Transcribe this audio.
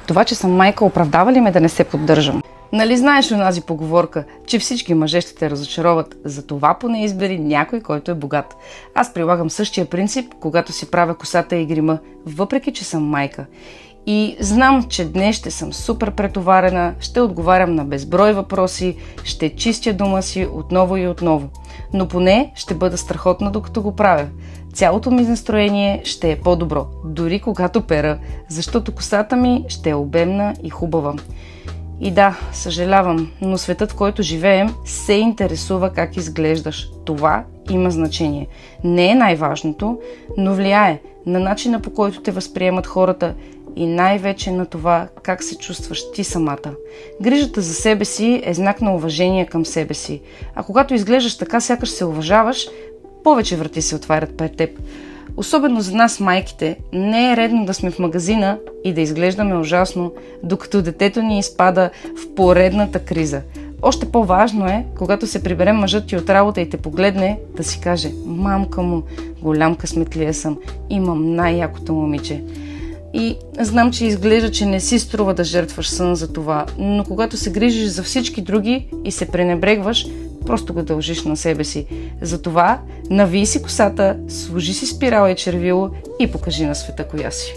Това, че съм майка, оправдава ли ме да не се поддържам? Нали знаеш онази поговорка, че всички мъже ще те разочароват, затова поне избери някой, който е богат. Аз прилагам същия принцип, когато си правя косата и грима, въпреки че съм майка. И знам, че днес ще съм супер претоварена, ще отговарям на безброй въпроси, ще чистя дома си отново и отново. Но поне ще бъда страхотна докато го правя. Цялото ми настроение ще е по-добро, дори когато пера, защото косата ми ще е обемна и хубава. И да, съжалявам, но светът, в който живеем, се интересува как изглеждаш. Това има значение. Не е най-важното, но влияе на начина, по който те възприемат хората и най-вече на това как се чувстваш ти самата. Грижата за себе си е знак на уважение към себе си. А когато изглеждаш така, сякаш се уважаваш, повече врати се отварят пред теб. Особено за нас, майките, не е редно да сме в магазина и да изглеждаме ужасно, докато детето ни изпада в поредната криза. Още по-важно е, когато се прибере мъжът ти от работа и те погледне, да си каже: мамка му, голям късметлия съм, имам най-якото момиче. И знам, че изглежда, че не си струва да жертваш сън за това, но когато се грижиш за всички други и се пренебрегваш, просто го дължиш на себе си. Затова навий си косата, сложи си спирала и червило и покажи на света коя си.